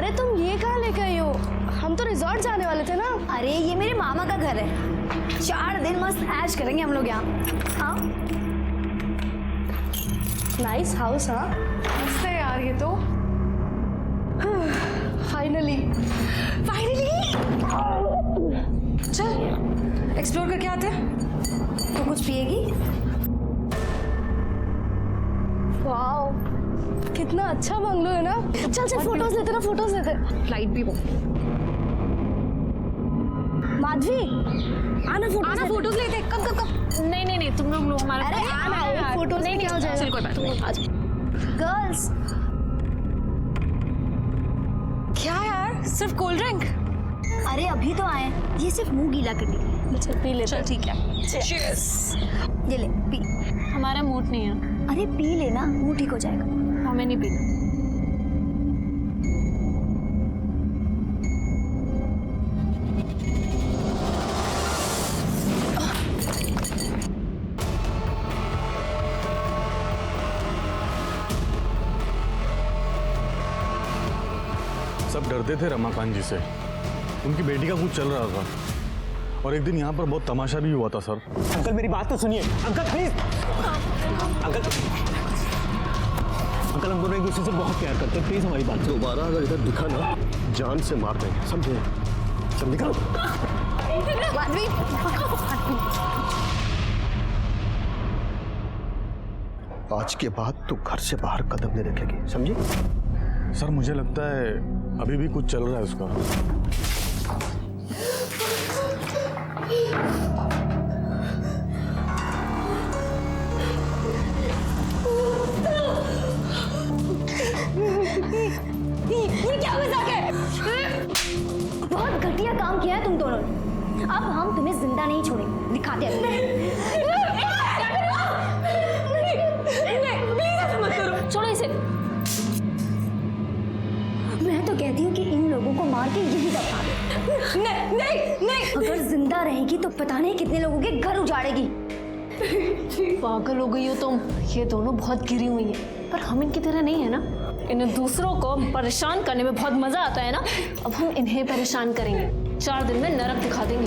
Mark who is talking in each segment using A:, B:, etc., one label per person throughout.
A: अरे तुम ये कहाँ लेके आई हो? हम तो रिजॉर्ट जाने वाले थे ना।
B: अरे ये मेरे मामा का घर है, 4 दिन मस्त ऐश करेंगे हम लोग यहाँ। हाँ
A: नाइस हाउस। हाँ मस्त है यार ये तो। फाइनली
B: चल एक्सप्लोर करके आते हैं। तो कुछ पिएगी?
A: वाओ कितना अच्छा बंगलो है ना। चल चल फोटोज लेते ना, फोटोज लेते।
B: फ्लाइट भी वो।
A: माधवी आना
B: फोटोज लेते। कब
C: नहीं तुम लोग हमारा
A: अरे आना फोटोज नहीं क्या हो जाएगा।
C: चल कोई बात नहीं।
A: आज
B: गर्ल्स
C: क्या यार सिर्फ कोल्ड ड्रिंक?
B: अरे अभी तो आए, ये सिर्फ मुंह गीला करने के लिए।
A: चल पी लेते।
C: चल ठीक है। Cheers।
B: ये ले पी।
C: हमारा मूड नहीं है।
B: अरे पी लेना, मुंह ठीक हो जाएगा।
C: हमें नहीं पीना।
D: सब डरते थे रमाकांत जी से, उनकी बेटी का कुछ चल रहा था और एक दिन यहाँ पर बहुत तमाशा भी हुआ था सर।
E: अंकल मेरी बात तो सुनिए अंकल प्लीज। अंकल हम दोनों एक दूसरे से बहुत प्यार करते हैं, प्लीज हमारी बात सुनो।
F: दोबारा अगर इधर दिखा ना जान से मार देंगे, समझे? सब निकलो। आज के बाद तू घर से बाहर कदम नहीं रखेगी, समझी?
D: सर मुझे लगता है अभी भी कुछ चल रहा है उसका।
B: ये क्या मजाक है? बहुत घटिया काम किया है तुम दोनों ने। अब हम तुम्हें जिंदा नहीं छोड़ेंगे, दिखाते हैं।
C: छोड़ो इसे।
B: मैं तो कहती हूँ कि इन लोगों को मार के यही दफना दो। नहीं अगर जिंदा रहेगी तो पता नहीं कितने लोगों के घर उजाड़ेगी।
C: पागल हो गई हो तुम। ये दोनों बहुत गिरी हुई हैं, पर हम इनकी तरह नहीं है ना। इन्हें दूसरों को परेशान करने में बहुत मजा आता है ना। अब हम इन्हें परेशान करेंगे, 4 दिन में नरक दिखा देंगे।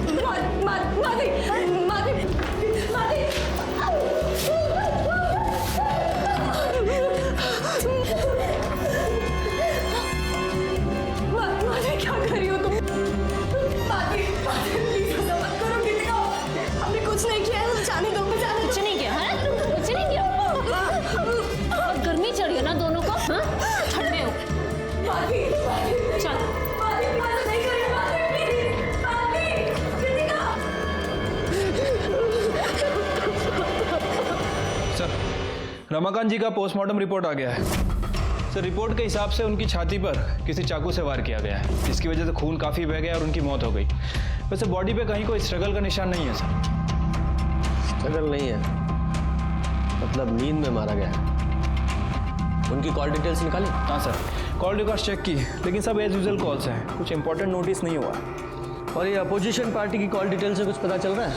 A: क्या कर रही हो तुम? हमने कुछ नहीं किया है, जाने दो।
C: कुछ नहीं किया है, कुछ नहीं किया। बहुत गर्मी चढ़ी है ना दोनों को। हाँ ठंड में हो। चल
G: सर रमाकांत जी का पोस्टमार्टम रिपोर्ट आ गया है। सर रिपोर्ट के हिसाब से उनकी छाती पर किसी चाकू से वार किया गया है, जिसकी वजह से खून काफ़ी बह गया और उनकी मौत हो गई। वैसे बॉडी पे कहीं कोई स्ट्रगल का निशान नहीं है सर।
F: स्ट्रगल नहीं है, मतलब नींद में मारा गया है। उनकी कॉल डिटेल्स निकाली?
G: हाँ सर, कॉल रिकॉर्ड्स चेक की, लेकिन सब एज यूजुअल कॉल्स हैं, कुछ इंपॉर्टेंट नोटिस नहीं हुआ।
F: और ये अपोजिशन पार्टी की कॉल डिटेल से कुछ पता चल रहा है?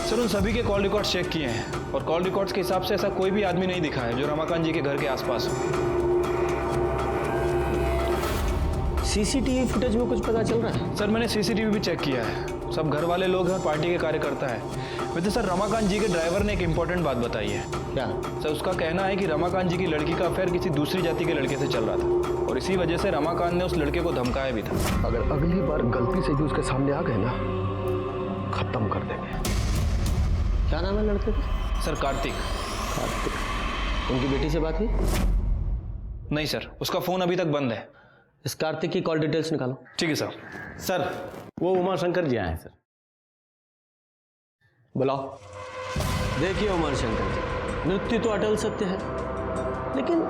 G: सर उन सभी के कॉल रिकॉर्ड्स चेक किए हैं और कॉल रिकॉर्ड्स के हिसाब से ऐसा कोई भी आदमी नहीं दिखा है जो रमाकांत जी के घर के आसपास हो।
F: सीसीटीवी फुटेज में कुछ पता चल रहा है?
G: सर मैंने सीसीटीवी भी चेक किया है, सब घर वाले लोग हैं और पार्टी के कार्यकर्ता है। वैसे सर रमाकांत जी के ड्राइवर ने एक इंपॉर्टेंट बात बताई है।
F: क्या?
G: सर उसका कहना है कि रमाकांत जी की लड़की का अफेयर किसी दूसरी जाति के लड़के से चल रहा था और इसी वजह से रमाकांत ने उस लड़के को धमकाया भी था।
F: अगर अगली बार गलती से भी उसके सामने आ गए ना, खत्म कर देंगे। क्या नाम है लड़के का?
G: सर कार्तिक।
F: कार्तिक। उनकी बेटी से बात हुई?
G: नहीं सर, उसका फ़ोन अभी तक बंद है।
F: इस कार्तिक की कॉल डिटेल्स निकालो।
G: ठीक है सर।
E: सर वो उमा शंकर जी आए हैं सर।
F: बुलाओ। देखिए उमर शंकर जी, मृत्यु तो अटल सत्य है, लेकिन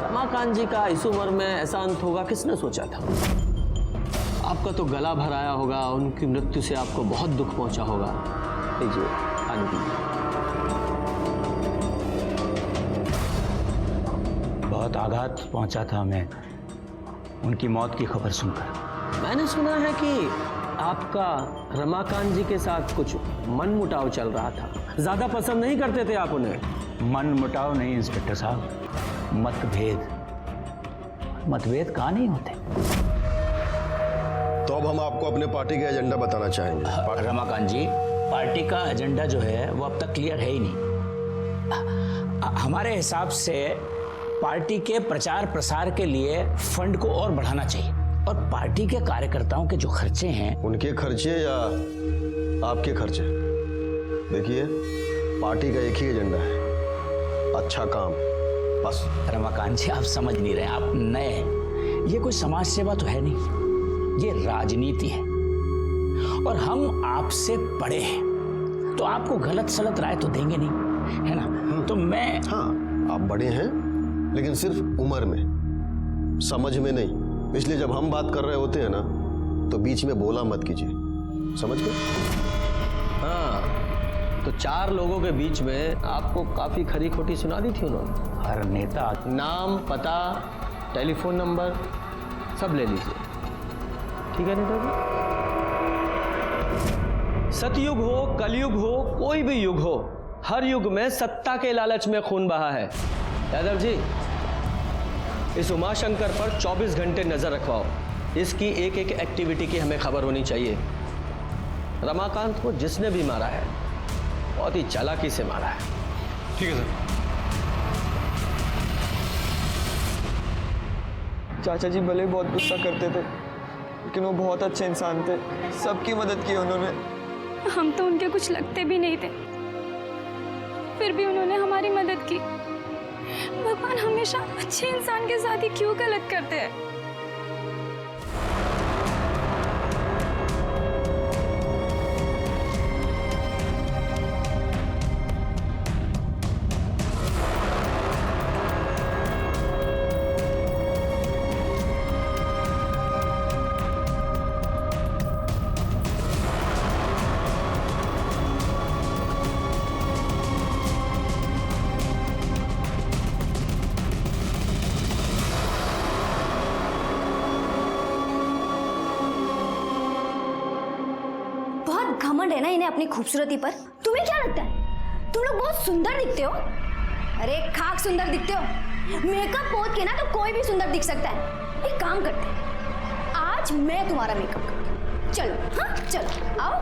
F: रमाकांत जी का इस उम्र में ऐसा अंत होगा किसने सोचा था? आपका तो गला भर आया होगा, उनकी मृत्यु से आपको बहुत दुख पहुंचा होगा। लीजिए पानी पीजिए।
E: बहुत आघात पहुंचा था हमें उनकी मौत की खबर सुनकर।
F: मैंने सुना है कि आपका रमाकांत जी के साथ कुछ मनमुटाव चल रहा था, ज्यादा पसंद नहीं करते थे आप उन्हें।
E: मनमुटाव नहीं इंस्पेक्टर साहब, मतभेद। मतभेद कहाँ नहीं होते।
H: तो अब हम आपको अपने पार्टी का एजेंडा बताना चाहेंगे।
E: रमाकांत जी, पार्टी का एजेंडा जो है वो अब तक क्लियर है ही नहीं। हमारे हिसाब से पार्टी के प्रचार प्रसार के लिए फंड को और बढ़ाना चाहिए, और पार्टी के कार्यकर्ताओं के जो खर्चे हैं,
H: उनके खर्चे या आपके खर्चे, देखिए पार्टी का एक ही एजेंडा है, अच्छा काम, बस।
E: रमाकांत जी, आप समझ नहीं रहे, आप नए हैं। ये कोई समाज सेवा तो है नहीं, ये राजनीति है, और हम आपसे बड़े हैं, तो आपको गलत सलत राय तो देंगे नहीं, है ना? तो मैं
H: हाँ, आप बड़े हैं लेकिन सिर्फ उम्र में, समझ में नहीं। इसलिए जब हम बात कर रहे होते हैं ना, तो बीच में बोला मत कीजिए, समझ गए?
F: हाँ, तो 4 लोगों के बीच में आपको काफी खरी खोटी सुना दी थी उन्होंने।
E: हर नेता,
F: नाम, पता, टेलीफोन नंबर सब ले लीजिए, ठीक है नेताजी? सतयुग हो, कलयुग हो, कोई भी युग हो, हर युग में सत्ता के लालच में खून बहा है। यादव जी, इस उमाशंकर पर 24 घंटे नजर रखवाओ। इसकी एक एक एक्टिविटी की हमें खबर होनी चाहिए। रमाकांत को जिसने भी मारा है, बहुत ही चालाकी से मारा है।
G: ठीक है सर।
I: चाचा जी भले बहुत गुस्सा करते थे, लेकिन वो बहुत अच्छे इंसान थे, सबकी मदद की उन्होंने।
A: हम तो उनके कुछ लगते भी नहीं थे, फिर भी उन्होंने हमारी मदद की। भगवान हमेशा अच्छे इंसान के साथ ही क्यों गलत करते हैं?
B: घमंड है ना इन्हें अपनी खूबसूरती पर। तुम्हें क्या लगता है तुम लोग बहुत सुंदर दिखते हो? अरे खाक सुंदर दिखते हो। मेकअप पोत के ना तो कोई भी सुंदर दिख सकता है। एक काम करते हैं, आज मैं तुम्हारा मेकअप करती हूँ। चलो, हाँ चलो आओ,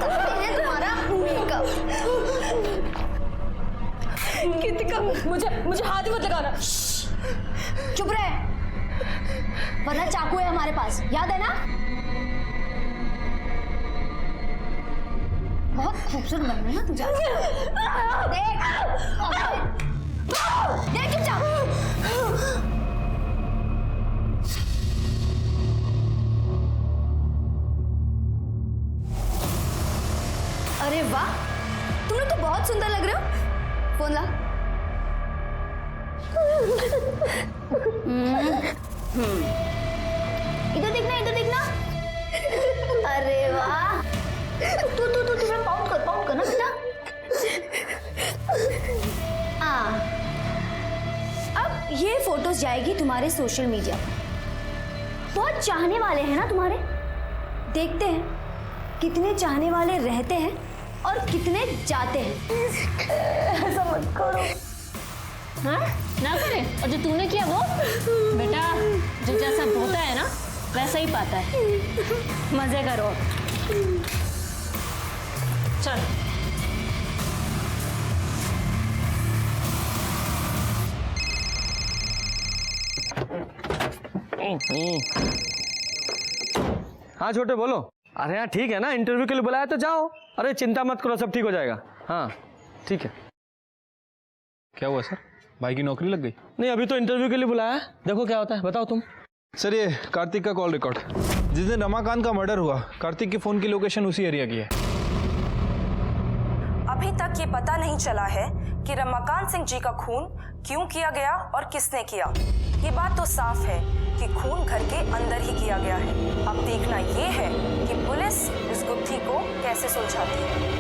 B: करते हैं तुम्हारा मेकअप।
A: कृतिका, मुझे हाथ ही मत लगाना।
B: चुप रहे, वरना चाकू है हमारे पास, याद है ना? बहुत खूबसूरत बन रही है ना तू। देख देख चुपचाप। अरे वाह, तुम लोग तो बहुत सुंदर लग रहे हो। फोन ला। इधर देखना, इधर देखना। अरे वाह, तू थोड़ा पाउंड कर ना बेटा। अब ये फोटोज जाएगी तुम्हारे सोशल मीडिया पर। बहुत चाहने वाले हैं ना तुम्हारे। देखते हैं कितने चाहने वाले रहते हैं और कितने जाते हैं। ऐसा मत करो।
C: हाँ ना करे। और जो तूने किया वो बेटा, जो जैसा होता है ना वैसा ही पाता है। मजे करो। चल
F: हाँ छोटे बोलो। अरे हाँ ठीक है ना, इंटरव्यू के लिए बुलाया तो जाओ। अरे चिंता मत करो, सब ठीक हो जाएगा। हाँ ठीक है।
G: क्या हुआ सर, भाई की नौकरी लग गई?
F: नहीं, अभी तो इंटरव्यू के लिए बुलाया है, देखो क्या होता है। बताओ तुम।
G: सर ये कार्तिक का कॉल रिकॉर्ड। जिस दिन रमाकांत का मर्डर हुआ, कार्तिक की फोन की लोकेशन उसी एरिया की है।
J: अभी तक ये पता नहीं चला है कि रमाकांत सिंह जी का खून क्यों किया गया और किसने किया। ये बात तो साफ है कि खून घर के अंदर ही किया गया है। अब देखना ये है कि पुलिस इस गुत्थी को कैसे सुलझाती है।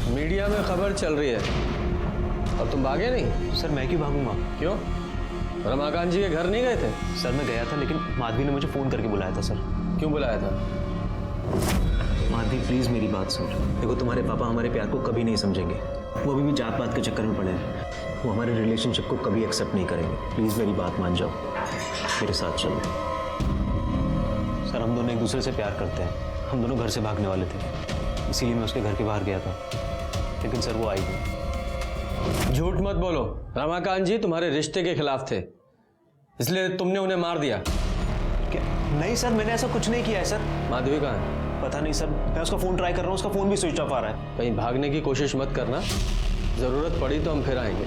F: मीडिया में खबर चल रही है और तुम भागे नहीं?
E: सर मैं क्यों भागूंगा?
F: क्यों? रमाकांत जी के घर नहीं गए थे?
G: सर मैं गया था, लेकिन माधवी ने मुझे फ़ोन करके बुलाया था सर।
F: क्यों बुलाया था?
G: माधवी प्लीज़ मेरी बात सुन। देखो तुम्हारे पापा हमारे प्यार को कभी नहीं समझेंगे। वो अभी भी जात पात के चक्कर में पड़े हैं। वो हमारे रिलेशनशिप को कभी एक्सेप्ट नहीं करेंगे। प्लीज़ मेरी बात मान जाओ, मेरे साथ चलो। सर हम दोनों एक दूसरे से प्यार करते हैं। हम दोनों घर से भागने वाले थे, इसीलिए मैं उसके घर के बाहर गया था, लेकिन सर वो आई नहीं।
F: झूठ मत बोलो। रमाकांत जी तुम्हारे रिश्ते के खिलाफ थे, इसलिए तुमने उन्हें मार दिया।
G: क्या? नहीं सर, मैंने ऐसा कुछ नहीं किया है सर।
F: माधवी कहाँ है?
G: पता नहीं सर, मैं उसका फ़ोन ट्राई कर रहा हूँ, उसका फ़ोन भी स्विच ऑफ आ रहा है।
F: कहीं भागने की कोशिश मत करना, जरूरत पड़ी तो हम फिर आएंगे।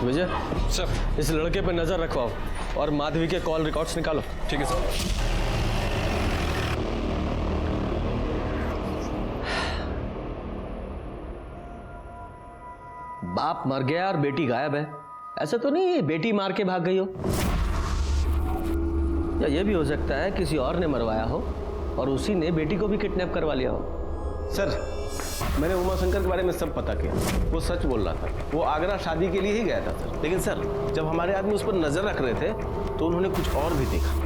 F: विजय सर, इस लड़के पर नजर रखवाओ और माधवी के कॉल रिकॉर्ड्स निकालो।
G: ठीक है सर।
F: बाप मर गया और बेटी गायब है। ऐसा तो नहीं बेटी मार के भाग गई हो, या ये भी हो सकता है किसी और ने मरवाया हो और उसी ने बेटी को भी किडनैप करवा लिया हो।
K: सर मैंने उमा शंकर के बारे में सब पता किया, वो सच बोल रहा था। वो आगरा शादी के लिए ही गया था सर, लेकिन सर जब हमारे आदमी उस पर नजर रख रहे थे तो उन्होंने कुछ और भी देखा।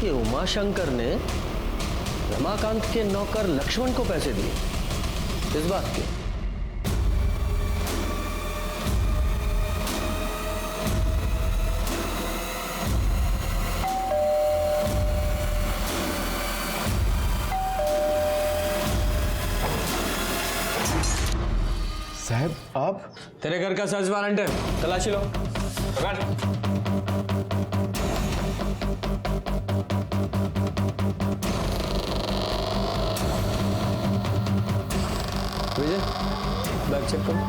F: ये उमाशंकर ने रमाकांत के नौकर लक्ष्मण को पैसे दिए, इस बात के?
K: साहब आप?
F: तेरे घर का सर्च वारंट है, तलाशी लो। विजय बैग चेक करो।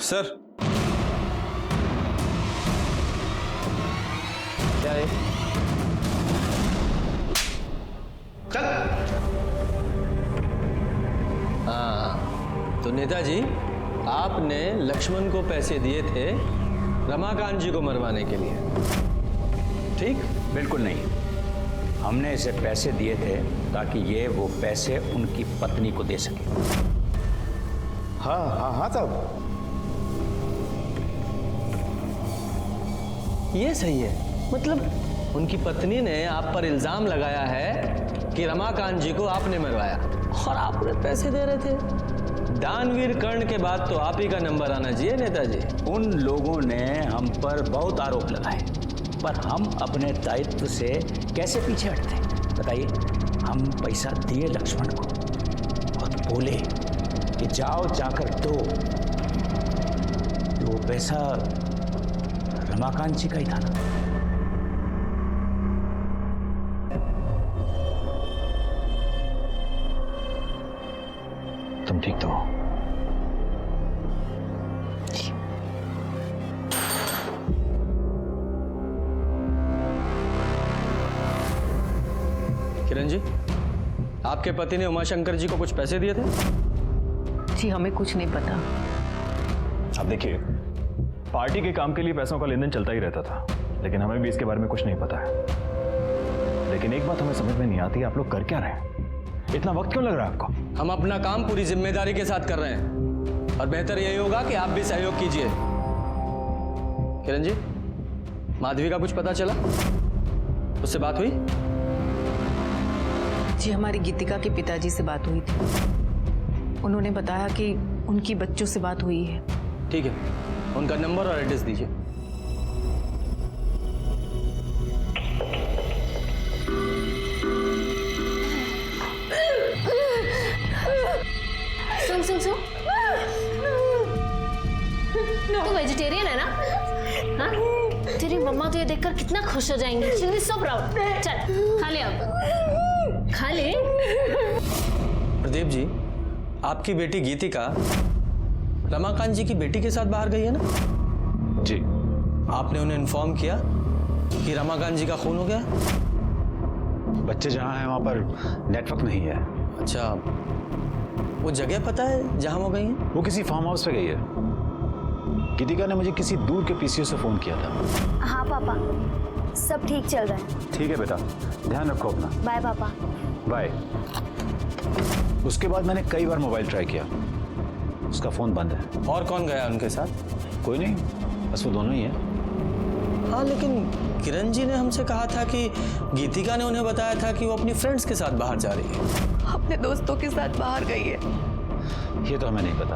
K: सर
F: क्या है? हाँ, तो नेताजी आपने लक्ष्मण को पैसे दिए थे रमाकांत जी को मरवाने के लिए, ठीक?
E: बिल्कुल नहीं, हमने इसे पैसे दिए थे ताकि ये वो पैसे उनकी पत्नी को दे सके।
K: हाँ हाँ हाँ साहब,
F: ये सही है। मतलब उनकी पत्नी ने आप पर इल्जाम लगाया है कि रमाकांत जी को आपने मरवाया और आप उन्हें पैसे दे रहे थे। दानवीर कर्ण के बाद तो आप ही का नंबर आना चाहिए नेताजी।
E: उन लोगों ने हम पर बहुत आरोप लगाए, पर हम अपने दायित्व से कैसे पीछे हटते? बताइए। हम पैसा दिए लक्ष्मण को और बोले कि जाओ जाकर दो। वो पैसा रमाकांत जी का ही था ना।
G: तुम ठीक तो हो?
F: किरण जी, आपके पति ने उमाशंकर जी को कुछ पैसे दिए थे?
C: जी हमें कुछ नहीं पता।
G: अब देखिए, पार्टी के काम के लिए पैसों का लेन देन चलता ही रहता था, लेकिन हमें भी इसके बारे में कुछ नहीं पता है। लेकिन एक बात हमें समझ में नहीं आती, आप लोग कर क्या रहे हैं? इतना वक्त क्यों लग रहा है आपको?
F: हम अपना काम पूरी जिम्मेदारी के साथ कर रहे हैं और बेहतर यही होगा कि आप भी सहयोग कीजिए। किरण जी, माधवी का कुछ पता चला? उससे बात हुई?
L: जी हमारी गीतिका के पिताजी से बात हुई थी, उन्होंने बताया कि उनकी बच्चों से बात हुई है।
F: ठीक है, उनका नंबर और एड्रेस दीजिए।
C: सुन सुन सुन, तू वेजिटेरियन है ना? हाँ? तेरी मम्मा तो ये देखकर कितना खुश हो जाएंगी। She will be so proud. चल खा ले, अब खा ले।
F: प्रदीप जी, आपकी बेटी गीतिका रमाकांत जी की बेटी के साथ बाहर गई है ना?
G: जी।
F: आपने उन्हें इन्फॉर्म किया कि रमाकांत जी का खून हो गया?
M: बच्चे जहाँ हैं वहाँ पर नेटवर्क नहीं है।
F: अच्छा, वो जगह पता है जहाँ वो गई हैं?
M: वो किसी फार्म हाउस पे गई है। गीतिका ने मुझे किसी दूर के पीसीओ से फोन किया था।
B: हाँ पापा, सब ठीक चल रहा है।
M: ठीक है बेटा, ध्यान रखो अपना।
B: बाय पापा।
M: बाय। उसके बाद मैंने कई बार मोबाइल ट्राई किया, उसका फोन बंद है।
F: और कौन गया उनके साथ?
M: कोई नहीं, बस वो दोनों ही है।
F: हाँ, लेकिन किरण जी ने हमसे कहा था कि गीतिका ने उन्हें बताया था कि वो अपनी फ्रेंड्स के साथ बाहर जा रही है।
L: अपने दोस्तों के साथ बाहर गई है।
M: ये तो हमें नहीं पता।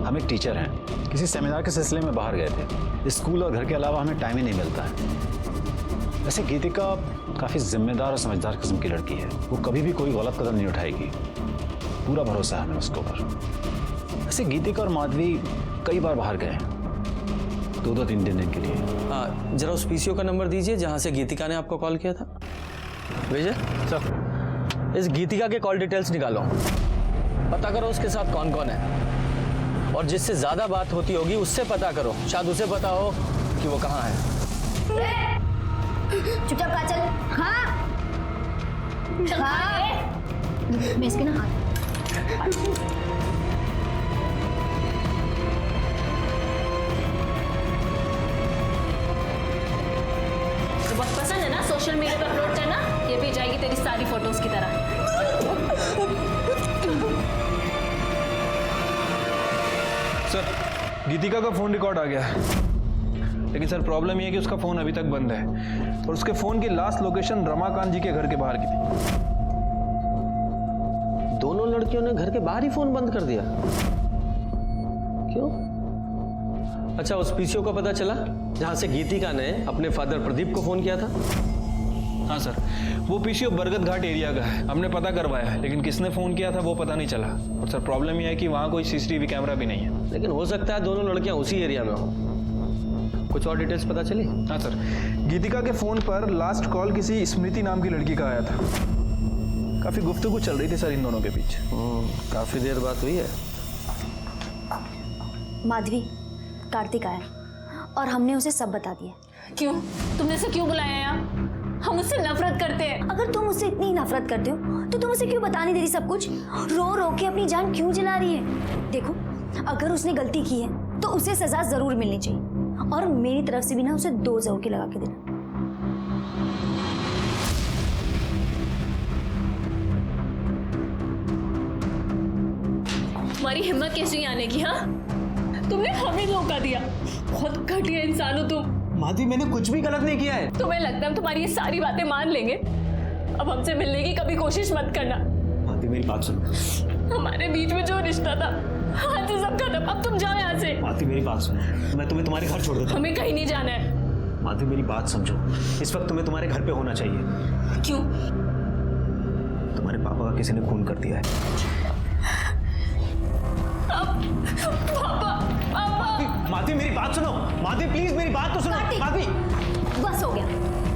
M: हम एक टीचर हैं, किसी सेमिनार के सिलसिले में बाहर गए थे। स्कूल और घर के अलावा हमें टाइम ही नहीं मिलता है। वैसे गीतिका काफ़ी जिम्मेदार और समझदार किस्म की लड़की है। वो कभी भी कोई गलत कदम नहीं उठाएगी, पूरा भरोसा है हमें उसके ऊपर। वैसे गीतिका और माधवी कई बार बाहर गए हैं, 2-3 दिन के लिए।
F: हाँ, जरा उस पीसीओ का नंबर दीजिए जहाँ से गीतिका ने आपको कॉल किया था। विजय सर, इस गीतिका के कॉल डिटेल्स निकालो, पता करो उसके साथ कौन कौन है, और जिससे ज्यादा बात होती होगी उससे पता करो, शायद उसे पता हो कि वो कहाँ है।
B: चुपचाप खा चल। हाँ मैं इसके ना
C: बहुत पसंद है ना सोशल मीडिया पे अपलोड करना, ये भी जाएगी तेरी सारी फोटोज की तरह।
G: सर, गीतिका का फोन रिकॉर्ड आ गया है, लेकिन सर प्रॉब्लम ये है कि उसका फोन अभी तक बंद है और उसके फोन की लास्ट लोकेशन रमाकांत जी के घर के बाहर की थी।
F: दोनों लड़कियों ने घर के बाहर ही फोन बंद कर दिया? क्यों? अच्छा, उस पीसीओ का पता चला जहां से गीतिका ने अपने फादर प्रदीप को फोन किया था?
G: हाँ सर, वो पीसीओ बरगद घाट एरिया का है। हमने पता करवाया है, लेकिन किसने फोन किया था वो पता नहीं चला। और सर प्रॉब्लम ये है कि वहाँ कोई सीसीटीवी कैमरा भी नहीं है।
F: लेकिन हो सकता है दोनों लड़कियां उसी एरिया में हो। कुछ और डिटेल्स पता चली?
G: हाँ सर, गीतिका के फोन पर लास्ट कॉल किसी स्मृति नाम की लड़की का आया था। काफी गुफ्तगू चल रही थी सर इन दोनों के बीच।
F: काफी देर बात हुई है।
B: माधवी, कार्तिक आया और हमने उसे सब बता दिया।
C: क्यों? तुमने उसे क्यों बुलाया यहाँ? हम उससे नफरत करते हैं।
B: अगर तुम उससे इतनी नफरत करते हो तो तुम उसे क्यों बता नहीं दे रही सब कुछ? रो रो के अपनी जान क्यों जला रही है? देखो, अगर उसने गलती की है तो उसे सजा जरूर मिलनी चाहिए, और मेरी तरफ से भी ना उसे 2 जरूर के लगा के देना।
C: तुम्हारी हिम्मत कैसी आने की? हाँ, तुमने हमें धोखा दिया। बहुत घटिया इंसान हो तुम।
F: माधवी, मैंने कुछ भी गलत नहीं किया है।
C: तुम्हें लगता है हम तुम्हारी ये सारी बातें मान लेंगे? अब हमसे मिलने की कभी कोशिश मत करना।
K: माधवी, मेरी बात सुनो।
C: हमारे बीच में जो रिश्ता था, आज से सब खत्म। अब तुम जाओ यहाँ से।
K: माधवी, मेरी बात सुनो, मैं तुम्हें तुम्हारे घर छोड़ देता हूं।
C: हमें कहीं नहीं जाना है।
K: माधवी, मेरी बात समझो, इस वक्त तुम्हें तुम्हारे घर पे होना चाहिए।
C: क्यों?
K: तुम्हारे पापा का किसी ने खून कर दिया है। माधवी, मेरी बात सुनो। माधवी, प्लीज मेरी बात तो सुनो। माधवी,
B: बस हो गया,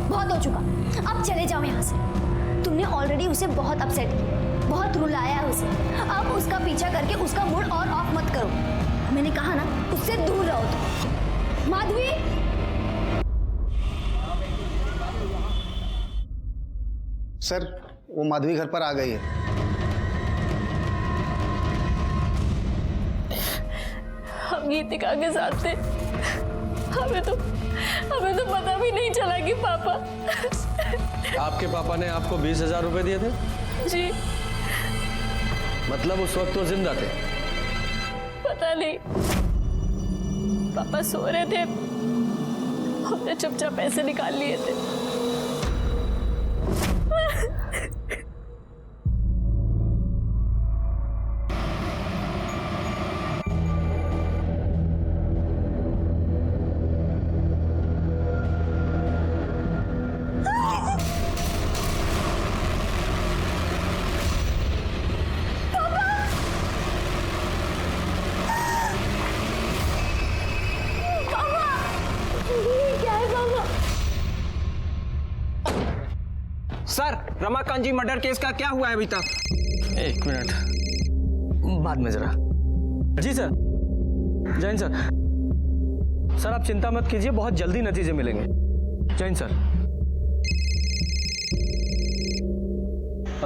B: बहुत हो चुका। अब चले जाओ यहाँ से। तुमने ऑलरेडी उसे बहुत अपसेट किया, बहुत रुलाया है उसे। अब उसका पीछा करके उसका मूड और ऑफ मत करो। मैंने कहा ना, उससे दूर रहो तुम। माधवी,
N: सर, वो माधवी घर पर आ गई है।
C: हम गीतिका के साथ थे। हमें तो पता भी नहीं चला कि पापा।
F: आपके पापा ने आपको 20,000 रुपए दिए थे?
C: जी।
F: मतलब उस वक्त वो जिंदा थे?
C: पता नहीं, पापा सो रहे थे, हमने चुपचाप पैसे निकाल लिए थे।
I: सर, रमाकांत जी मर्डर केस का क्या हुआ है अभी तक?
F: 1 मिनट, बाद में जरा। जी सर, जैन सर। सर आप चिंता मत कीजिए, बहुत जल्दी नतीजे मिलेंगे। जैन सर।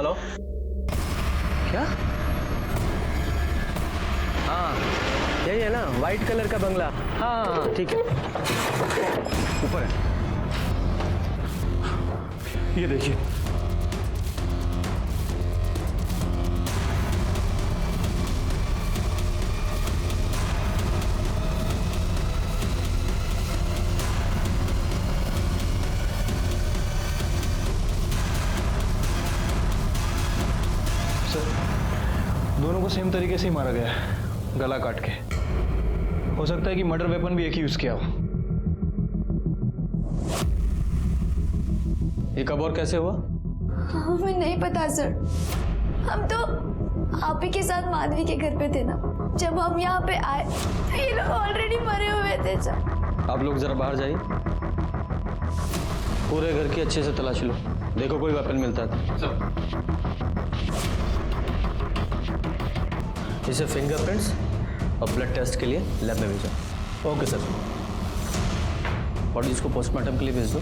F: हेलो, क्या? हाँ यही है ना, वाइट कलर का बंगला। हाँ हाँ ठीक है,
D: ऊपर है, ये देखिए।
G: दोनों को सेम तरीके से ही मारा गया है, गला काट के। हो सकता है कि मर्डर वेपन भी एक ही यूज किया हो।
F: ये कब और कैसे हुआ?
B: हमें नहीं पता सर, हम तो आप ही के साथ माधवी के घर पे थे ना। जब हम यहाँ पे आए तो ये लोग ऑलरेडी मरे हुए थे सर।
F: आप लोग जरा बाहर जाइए, पूरे घर की अच्छे से तलाशी लो, देखो कोई वेपन मिलता है। इसे फिंगरप्रिंट्स और ब्लड टेस्ट के लिए लैब में भेजो। Okay sir. बॉडीज को पोस्टमार्टम के लिए भेज दो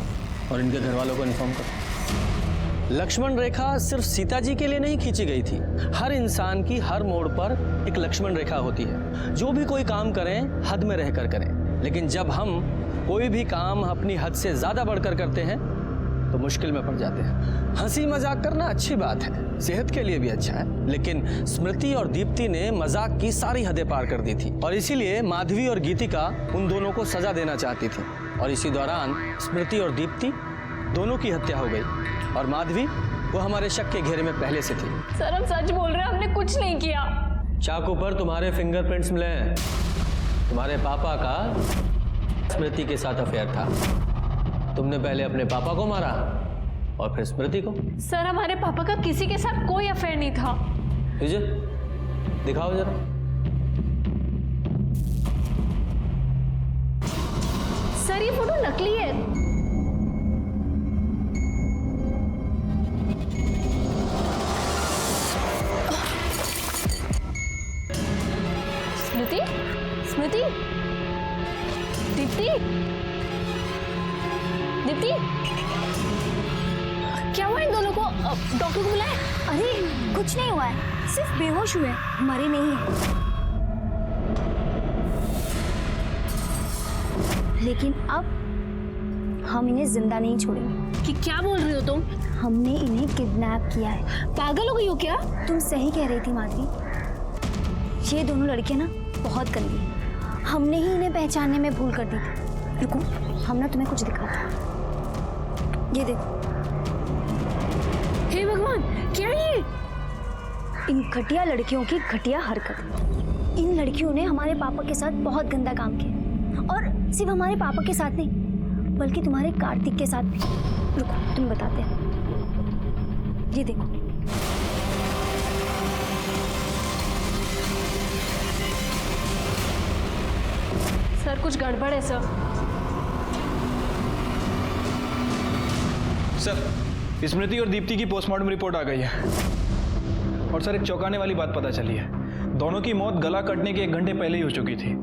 F: और इनके घर वालों को इन्फॉर्म करो। लक्ष्मण रेखा सिर्फ सीता जी के लिए नहीं खींची गई थी। हर इंसान की हर मोड़ पर एक लक्ष्मण रेखा होती है। जो भी कोई काम करें हद में रहकर करें, लेकिन जब हम कोई भी काम अपनी हद से ज्यादा बढ़कर करते हैं तो मुश्किल में पड़ जाते हैं। हंसी मजाक करना अच्छी बात है, सेहत के लिए भी अच्छा है, लेकिन स्मृति और दीप्ति ने मजाक की सारी हदें पार कर दी थी और इसीलिए माधवी और गीतिका उन दोनों को सजा देना चाहती थी। और इसी दौरान स्मृति और दीप्ति दोनों की हत्या हो गई और माधवी वो हमारे शक के घेरे में पहले से थी।
C: सर हम सच बोल रहे हैं, हमने कुछ नहीं किया।
F: चाकू पर तुम्हारे फिंगरप्रिंट्स मिले हैं। तुम्हारे पापा का स्मृति के साथ अफेयर था। तुमने पहले अपने पापा को मारा और फिर स्मृति को।
C: सर हमारे पापा का किसी के साथ कोई अफेयर नहीं था।
F: विजय दिखाओ जरा।
C: सर ये फोटो नकली है। स्मृति, स्मृति, दीप्ति, दीप्ति, क्या हुआ इन दोनों को? डॉक्टर को बुलाया?
B: अरे कुछ नहीं हुआ है, सिर्फ बेहोश हुए, मरे नहीं है। लेकिन अब हम इन्हें जिंदा नहीं छोड़ेंगे।
C: कि क्या बोल रही हो तुम?
B: हमने इन्हें किडनैप किया है।
C: पागल हो गई हो क्या?
B: तुम सही कह रही थी माधवी, ये दोनों लड़कियां ना बहुत गंदी हैं। हमने ही इन्हें पहचानने में भूल कर दी थी। रुको, हम ना तुम्हें कुछ दिखाते हैं। ये देखो।
C: हे भगवान, क्या ये?
B: इन घटिया लड़कियों की घटिया हरकत। इन लड़कियों ने हमारे पापा के साथ बहुत गंदा काम किया और सिर्फ हमारे पापा के साथ नहीं बल्कि तुम्हारे कार्तिक के साथ भी। रुको तुम बताते हैं। ये देखो,
C: सर कुछ गड़बड़ है सर।
G: सर स्मृति और दीप्ति की पोस्टमार्टम रिपोर्ट आ गई है और सर एक चौंकाने वाली बात पता चली है। दोनों की मौत गला कटने के 1 घंटे पहले ही हो चुकी थी।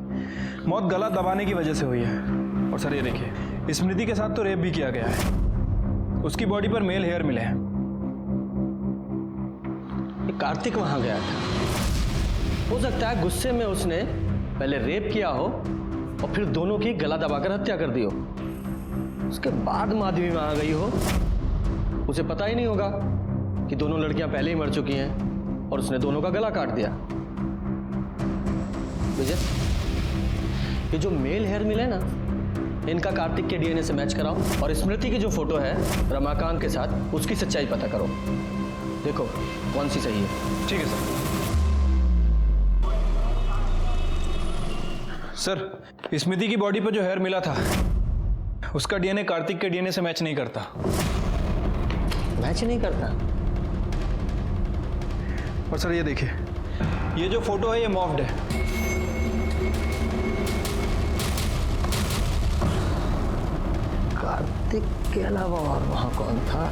G: मौत गला दबाने की वजह से हुई है। और सर ये देखिए, स्मृति के साथ तो रेप भी किया गया है। उसकी बॉडी पर मेल हेयर मिले हैं।
F: कार्तिक वहां गया था, हो सकता है गुस्से में उसने पहले रेप किया हो और फिर दोनों की गला दबाकर हत्या कर दी हो। उसके बाद माधवी वहां गई हो, उसे पता ही नहीं होगा कि दोनों लड़कियां पहले ही मर चुकी हैं और उसने दोनों का गला काट दिया। विजय, ये जो मेल हेयर मिले ना, इनका कार्तिक के डीएनए से मैच कराओ और स्मृति की जो फोटो है रमाकांत के साथ, उसकी सच्चाई पता करो। देखो कौन सी सही है।
G: ठीक है सर। सर स्मृति की बॉडी पर जो हेयर मिला था उसका डीएनए कार्तिक के डीएनए से मैच नहीं करता।
F: मैच नहीं करता?
G: और सर ये देखिए, ये जो फोटो है ये मॉफ्ड है।
F: कार्तिक के अलावा और वहां कौन था?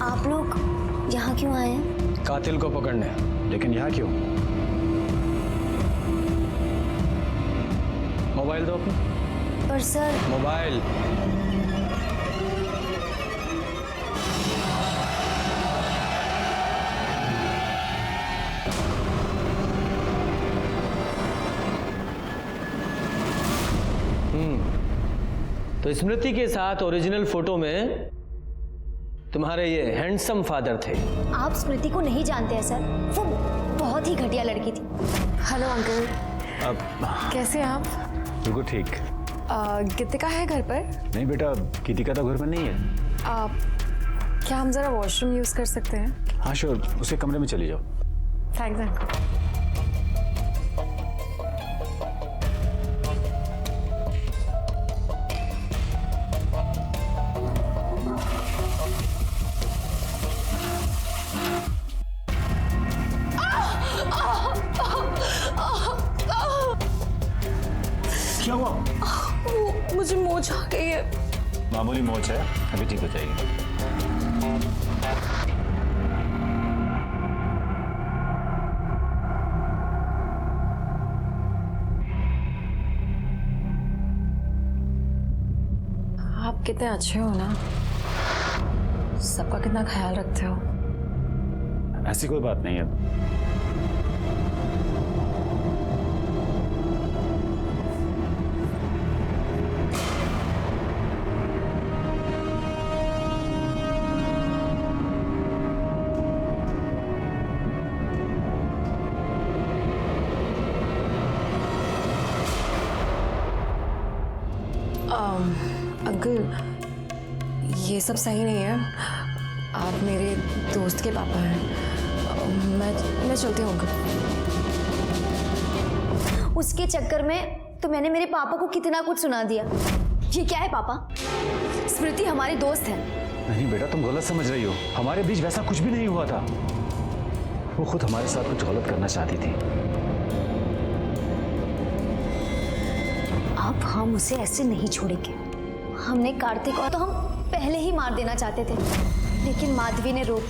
B: आप लोग यहाँ क्यों आए हैं?
F: कातिल को पकड़ने।
M: लेकिन यहाँ क्यों?
F: मोबाइल दो अपना।
B: पर सर
F: मोबाइल। तो स्मृति के साथ ओरिजिनल फोटो में तुम्हारे ये हैंडसम फादर थे।
B: आप स्मृति को नहीं जानते हैं सर, वो बहुत ही घटिया लड़की थी।
L: हेलो अंकल,
M: अब
L: कैसे हैं आप?
M: बिल्कुल ठीक।
L: गीतिका है घर पर?
M: नहीं बेटा, गीतिका तो घर पर नहीं है।
L: क्या हम जरा वॉशरूम यूज कर सकते हैं?
M: हाँ श्योर, उसके कमरे में चली जाओ।
L: Thanks uncle.
M: क्या हुआ?
L: मुझे मोच आ गई है।
M: मामूली मोच है, अभी ठीक हो जाएगी।
L: आप कितने अच्छे हो ना, सबका कितना ख्याल रखते हो।
M: ऐसी कोई बात नहीं है।
L: अंकल, ये सब सही नहीं है। आप मेरे दोस्त के पापा हैं। मैं चलती हूँ अंकल।
B: उसके चक्कर में तो मैंने मेरे पापा को कितना कुछ सुना दिया। ये क्या है पापा? स्मृति हमारी दोस्त है।
M: नहीं बेटा, तुम गलत समझ रही हो। हमारे बीच वैसा कुछ भी नहीं हुआ था। वो खुद हमारे साथ कुछ गलत करना चाहती थी।
B: अब हम उसे ऐसे नहीं छोड़ेंगे। हमने कार्तिक को तो हम पहले ही मार देना चाहते थे, लेकिन माधवी ने रोक,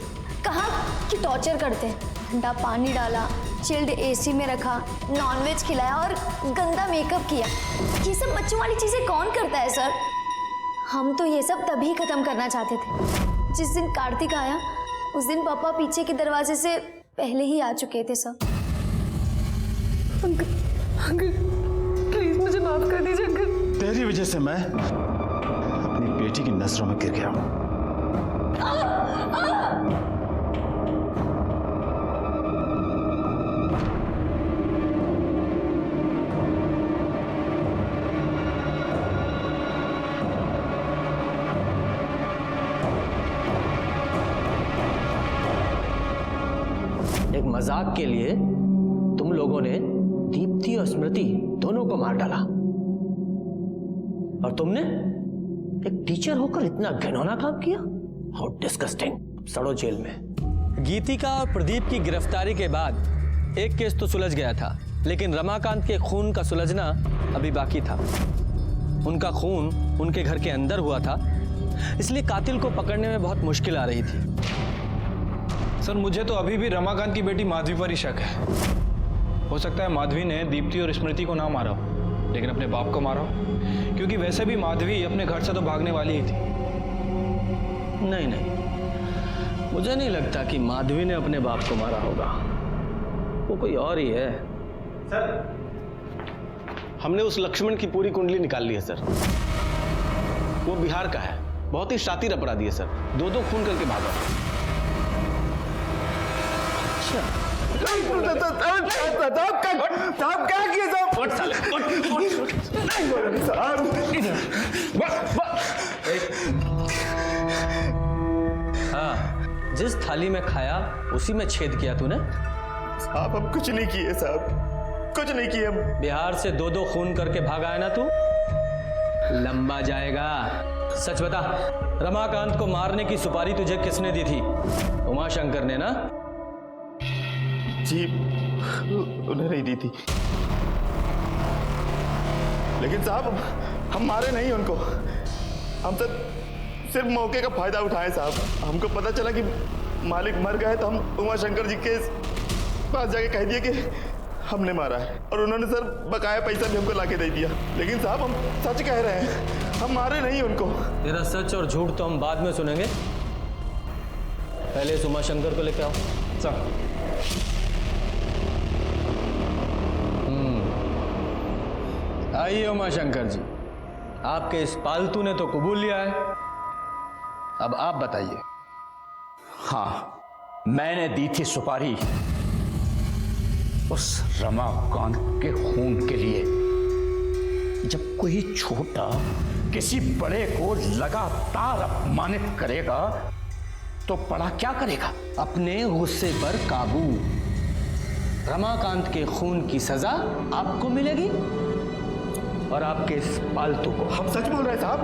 B: कहा कि टॉर्चर करते हैं। ठंडा पानी डाला, चिल्ड एसी में रखा, नॉनवेज खिलाया और गंदा मेकअप किया। ये सब बच्चों वाली चीजें कौन करता है सर? हम तो ये सब तभी खत्म करना चाहते थे। जिस दिन कार्तिक आया उस दिन पापा पीछे के दरवाजे से पहले ही आ चुके थे सर।
L: अंकल प्लीज मुझे माफ कर दीजिए अंकल।
M: तेरी वजह से मैं अपनी बेटी की नजरों में गिर गया हूं।
F: एक मजाक के लिए तुम लोगों ने दीप्ति और स्मृति दोनों को मार डाला, और तुमने एक टीचर होकर इतना घिनौना काम किया। How disgusting. सड़ो जेल में। गीतिका और प्रदीप की गिरफ्तारी के बाद एक केस तो सुलझ गया था, लेकिन रमाकांत के खून का सुलझना अभी बाकी था। उनका खून उनके घर के अंदर हुआ था, इसलिए कातिल को पकड़ने में बहुत मुश्किल आ रही थी।
G: सर, मुझे तो अभी भी रमाकांत की बेटी माधवी पर ही शक है। हो सकता है माधवी ने दीप्ति और स्मृति को ना मारा हो, लेकिन अपने बाप को मारा हो, क्योंकि वैसे भी माधवी अपने घर से तो भागने वाली ही थी।
F: नहीं नहीं, मुझे नहीं लगता कि माधवी ने अपने बाप को मारा होगा। वो कोई और ही है।
K: सर, हमने उस लक्ष्मण की पूरी कुंडली निकाल ली है सर। वो बिहार का है, बहुत ही शातिर अपराधी है सर। दो खून करके भागा।
F: हाँ, जिस थाली में खाया उसी में छेद किया तूने।
I: साहब हम कुछ नहीं किए साहब, कुछ नहीं किए।
F: बिहार से दो खून करके भागा है ना तू, लंबा जाएगा। सच बता, रमाकांत को मारने की सुपारी तुझे किसने दी थी? उमाशंकर ने ना?
I: जी, उन्हें नहीं दी थी। लेकिन साहब हम मारे नहीं उनको, हम तो सिर्फ मौके का फायदा उठाए साहब। हमको पता चला कि मालिक मर गए तो हम उमाशंकर जी के पास जाके कह दिए कि हमने मारा है और उन्होंने सर बकाया पैसा भी हमको लाके दे दिया। लेकिन साहब हम सच कह रहे हैं, हम मारे नहीं उनको।
F: तेरा सच और झूठ तो हम बाद में सुनेंगे, पहले इस उमाशंकर को लेके आओ।
G: सर
F: आइए उमाशंकर जी, आपके इस पालतू ने तो कबूल लिया है, अब आप बताइए।
E: हाँ, मैंने दी थी सुपारी उस रमाकांत के खून के लिए। जब कोई छोटा किसी बड़े को लगातार अपमानित करेगा तो बड़ा क्या करेगा?
F: अपने गुस्से पर काबू। रमाकांत के खून की सजा आपको मिलेगी और आपके इस पालतू को।
I: हम सच बोल रहे हैं साहब,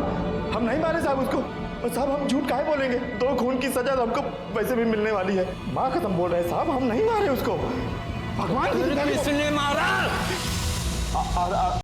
I: हम नहीं मारे साहब उसको। और साहब हम झूठ काहे बोलेंगे? 2 खून की सजा तो हमको वैसे भी मिलने वाली है। माँ कसम बोल रहे हैं साहब, हम नहीं मारे उसको। भगवान
F: किसने मारा?